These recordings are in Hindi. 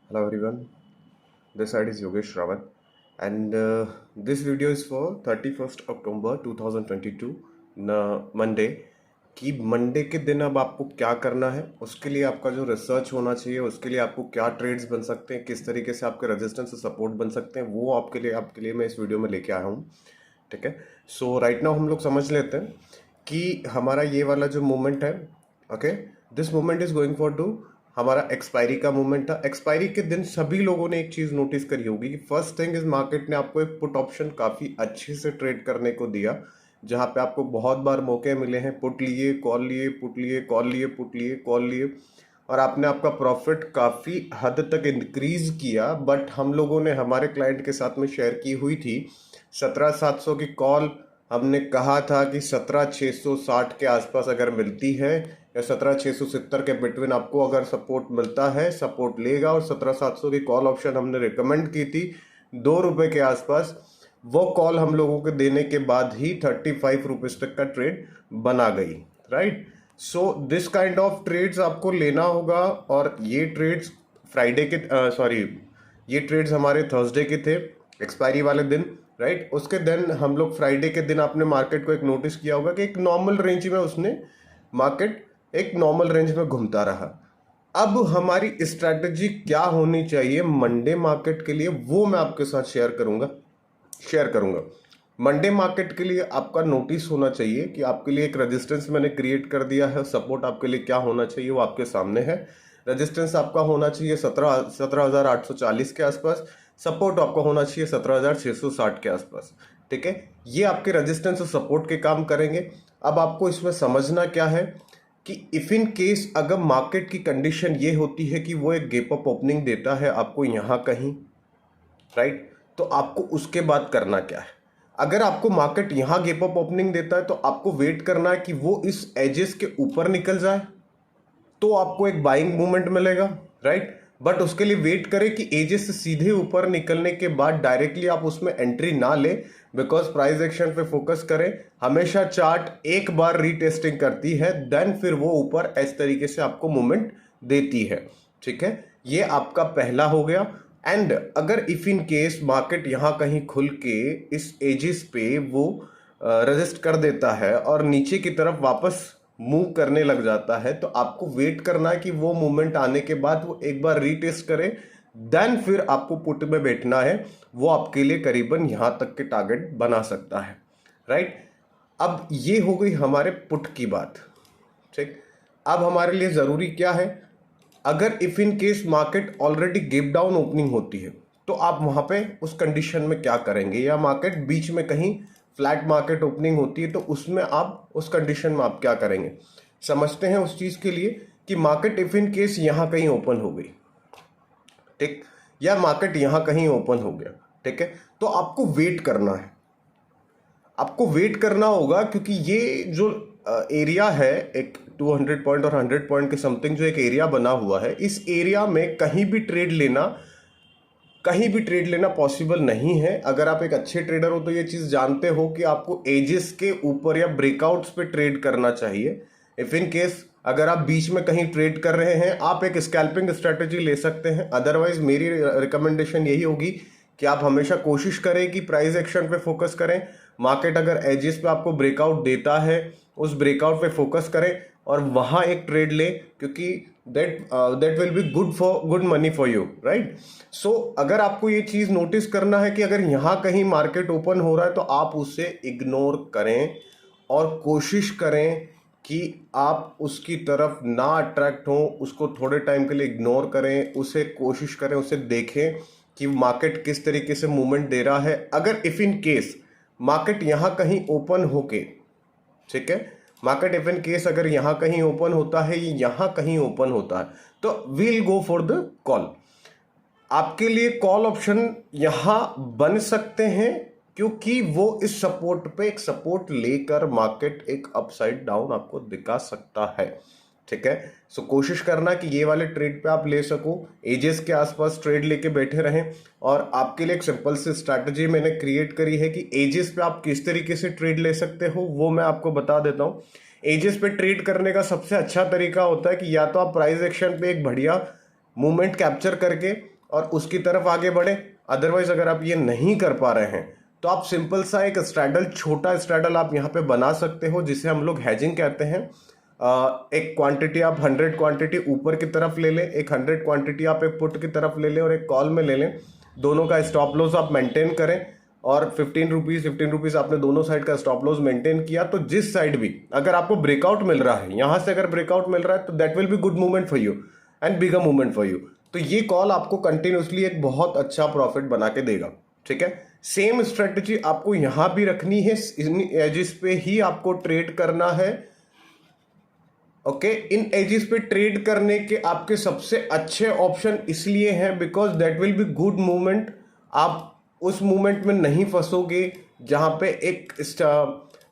Hello everyone, this side is Yogesh Rawat and this video is for 31st October 2022 Monday कि मंडे के दिन अब आपको क्या करना है, उसके लिए आपका जो रिसर्च होना चाहिए, उसके लिए आपको क्या ट्रेड्स बन सकते हैं, किस तरीके से आपके रेजिस्टेंस और सपोर्ट बन सकते हैं, वो आपके लिए मैं इस वीडियो में लेके आया हूँ। ठीक है, सो राइट नाउ हम लोग समझ लेते हैं कि हमारा ये वाला जो मूवमेंट है, okay, this movement is going for to हमारा एक्सपायरी का मूवमेंट था। एक्सपायरी के दिन सभी लोगों ने एक चीज नोटिस करी होगी कि फर्स्ट थिंग इज मार्केट ने आपको एक पुट ऑप्शन काफी अच्छे से ट्रेड करने को दिया, जहां पे आपको बहुत बार मौके मिले हैं, पुट लिए, कॉल लिए, पुट लिए, कॉल लिए, पुट लिए, कॉल लिए, और आपने आपका प्रॉफिट काफी हद तक इंक्रीज किया। बट हम लोगों ने हमारे क्लाइंट के साथ में शेयर की हुई थी 17,700 की कॉल। हमने कहा था कि 17,660 के आसपास अगर मिलती है या 17,670 के बिटवीन आपको अगर सपोर्ट मिलता है, सपोर्ट लेगा। और 17,700 की कॉल ऑप्शन हमने रिकमेंड की थी ₹2 के आसपास। वो कॉल हम लोगों के देने के बाद ही 35 रुपीज तक का ट्रेड बना गई, right. So this kind of trades आपको लेना होगा। और ये ट्रेड्स फ्राइडे के ये ट्रेड्स हमारे थर्सडे के थे, एक्सपायरी वाले दिन, राइट। उसके दिन हम लोग फ्राइडे के दिन आपने मार्केट को एक नोटिस किया होगा कि एक नॉर्मल रेंज में उसने मार्केट एक नॉर्मल रेंज में घूमता रहा। अब हमारी स्ट्रैटेजी क्या होनी चाहिए मंडे मार्केट के लिए, वो मैं आपके साथ शेयर करूंगा। मंडे मार्केट के लिए आपका नोटिस होना चाहिए कि आपके लिए एक रेजिस्टेंस मैंने क्रिएट कर दिया है। सपोर्ट आपके लिए क्या होना चाहिए वो आपके सामने है। रेजिस्टेंस आपका होना चाहिए 17,840 के आसपास। सपोर्ट आपका होना चाहिए 17,660 के आसपास। ठीक है, ये आपके रेजिस्टेंस और सपोर्ट के काम करेंगे। अब आपको इसमें समझना क्या है कि इफ इन केस अगर मार्केट की कंडीशन ये होती है कि वो एक गैप अप ओपनिंग देता है आपको यहां कहीं, राइट, तो आपको उसके बाद करना क्या है। अगर आपको मार्केट यहां गैप अप ओपनिंग देता है तो आपको वेट करना है कि वो इस एजेस के ऊपर निकल जाए, तो आपको एक बाइंग मूवमेंट मिलेगा, राइट। बट उसके लिए वेट करें कि एजेस से सीधे ऊपर निकलने के बाद डायरेक्टली आप उसमें एंट्री ना ले, बिकॉज प्राइस एक्शन पे फोकस करें। हमेशा चार्ट एक बार रीटेस्टिंग करती है, देन फिर वो ऊपर इस तरीके से आपको मूवमेंट देती है। ठीक है, ये आपका पहला हो गया। एंड अगर इफ इन केस मार्केट यहां कहीं खुल के इस एजेस पे वो रेजिस्ट कर देता है और नीचे की तरफ वापस मूव करने लग जाता है, तो आपको वेट करना है कि वो मूवमेंट आने के बाद वो एक बार रीटेस्ट करे, देन फिर आपको पुट में बैठना है। वो आपके लिए करीबन यहां तक के टारगेट बना सकता है, राइट। अब ये हो गई हमारे पुट की बात, ठीक। अब हमारे लिए जरूरी क्या है, अगर if in case market already gap down opening होती है तो आप वहां पे उस कंडीशन में क्या करेंगे, या मार्केट बीच में कहीं फ्लैट मार्केट ओपनिंग होती है तो उसमें आप उस कंडीशन में आप क्या करेंगे। समझते हैं उस चीज के लिए कि मार्केट इफ इन केस यहां कहीं ओपन हो गई, ठीक, या मार्केट यहां कहीं ओपन हो गया, ठीक है, तो आपको वेट करना है। आपको वेट करना होगा क्योंकि ये जो एरिया है एक 200 पॉइंट और 100 पॉइंट के समथिंग जो एक एरिया बना हुआ है, इस एरिया में कहीं भी ट्रेड लेना पॉसिबल नहीं है। अगर आप एक अच्छे ट्रेडर हो तो ये चीज जानते हो कि आपको एजेस के ऊपर या ब्रेकआउट्स पे ट्रेड करना चाहिए। इफ इन केस अगर आप बीच में कहीं ट्रेड कर रहे हैं, आप एक स्कैल्पिंग स्ट्रेटेजी ले सकते हैं। अदरवाइज मेरी रिकमेंडेशन यही होगी कि आप हमेशा कोशिश करें कि प्राइस एक्शन पे फोकस करें। मार्केट अगर एजेस पे आपको ब्रेकआउट देता है, उस ब्रेकआउट पे फोकस करें और वहां एक ट्रेड ले, क्योंकि that will be good money for you, right. So अगर आपको ये चीज नोटिस करना है कि अगर यहां कहीं मार्केट ओपन हो रहा है तो आप उसे इग्नोर करें और कोशिश करें कि आप उसकी तरफ ना अट्रैक्ट हो, उसको थोड़े टाइम के लिए इग्नोर करें, उसे कोशिश करें, उसे देखें कि मार्केट किस तरीके से मूवमेंट दे रहा है। अगर इफ इन केस मार्केट यहां कहीं ओपन होके, ठीक है, मार्केट इफ इन केस अगर यहां कहीं ओपन होता है, ये यहां कहीं ओपन होता है, तो we'll go for the call. आपके लिए कॉल ऑप्शन यहां बन सकते हैं क्योंकि वो इस सपोर्ट पे एक सपोर्ट लेकर मार्केट एक अपसाइड डाउन आपको दिखा सकता है, ठीक है। सो कोशिश करना कि ये वाले ट्रेड पे आप ले सको, एजेस के आसपास ट्रेड लेके बैठे रहें। और आपके लिए एक सिंपल सी स्ट्रैटेजी मैंने क्रिएट करी है कि एजेस पे आप किस तरीके से ट्रेड ले सकते हो, वो मैं आपको बता देता हूं। एजेस पे ट्रेड करने का सबसे अच्छा तरीका होता है कि या तो आप प्राइस एक्शन पे एक बढ़िया मूवमेंट कैप्चर करके और उसकी तरफ आगे बढ़े। अदरवाइज अगर आप ये नहीं कर पा रहे हैं तो आप सिंपल सा एक स्ट्रैडल, छोटा स्ट्रैडल आप यहाँ पे बना सकते हो, जिसे हम लोग हैजिंग कहते हैं। एक क्वांटिटी आप 100 क्वांटिटी ऊपर की तरफ ले लें, एक 100 क्वांटिटी आप एक पुट की तरफ ले लें और एक कॉल में ले लें। दोनों का स्टॉप लॉस आप मेंटेन करें और 15 रुपीज आपने दोनों साइड का स्टॉप लॉस मेंटेन किया तो जिस साइड भी अगर आपको ब्रेकआउट मिल रहा है, यहां से अगर ब्रेकआउट मिल रहा है तो that will be good movement for you and bigger movement for you. तो ये कॉल आपको कंटिन्यूसली एक बहुत अच्छा प्रॉफिट बना के देगा। ठीक है, सेम स्ट्रेटजी आपको यहां भी रखनी है, इन एजेस पे ही आपको ट्रेड करना है। ओके, इन एजेस पे ट्रेड करने के आपके सबसे अच्छे ऑप्शन इसलिए हैं because that will be good movement. आप उस मूवमेंट में नहीं फंसोगे जहां पे एक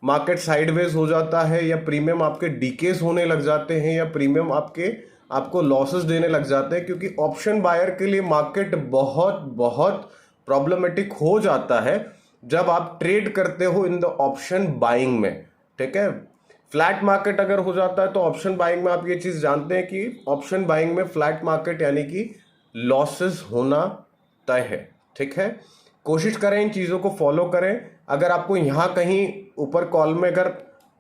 मार्केट साइडवेज हो जाता है या प्रीमियम आपके डीकेस होने लग जाते हैं या प्रीमियम आपको लॉसेस देने लग जाते हैं, क्योंकि ऑप्शन बायर के लिए मार्केट बहुत बहुत प्रॉब्लमेटिक हो जाता है जब आप ट्रेड करते हो इन द ऑप्शन बाइंग में। ठीक है, फ्लैट मार्केट अगर हो जाता है तो ऑप्शन बाइंग में आप ये चीज जानते हैं कि ऑप्शन बाइंग में फ्लैट मार्केट यानी कि लॉसेस होना तय है। ठीक है, कोशिश करें इन चीज़ों को फॉलो करें। अगर आपको यहाँ कहीं ऊपर कॉल में अगर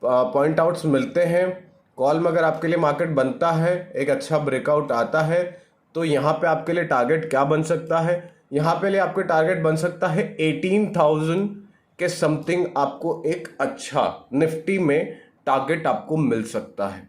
पॉइंट आउट्स मिलते हैं, कॉल में अगर आपके लिए मार्केट बनता है, एक अच्छा ब्रेकआउट आता है, तो यहाँ पे आपके लिए टारगेट क्या बन सकता है? यहाँ पे लिए आपके टारगेट बन सकता है 18,000 के समथिंग। आपको एक अच्छा निफ्टी में टारगेट आपको मिल सकता है।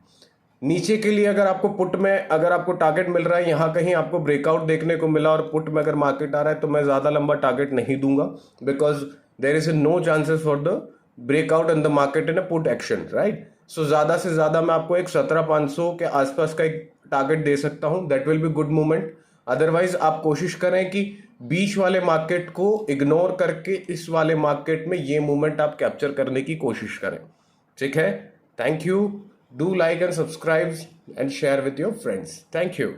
नीचे के लिए अगर आपको पुट में अगर आपको टारगेट मिल रहा है, यहाँ कहीं आपको ब्रेकआउट देखने को मिला और पुट में अगर मार्केट आ रहा है तो मैं ज़्यादा लंबा टारगेट नहीं दूंगा, because there is no chances for the breakout in the market in a put action, right. So ज़्यादा से ज़्यादा मैं आपको एक 17,500 के आसपास का एक टारगेट दे सकता हूँ, that will be good movement. Otherwise आप कोशिश करें कि बीच वाले मार्केट को इग्नोर करके इस वाले मार्केट में ये मूवमेंट आप कैप्चर करने की कोशिश करें। ठीक है, thank you. Do like and subscribe and share with your friends. Thank you.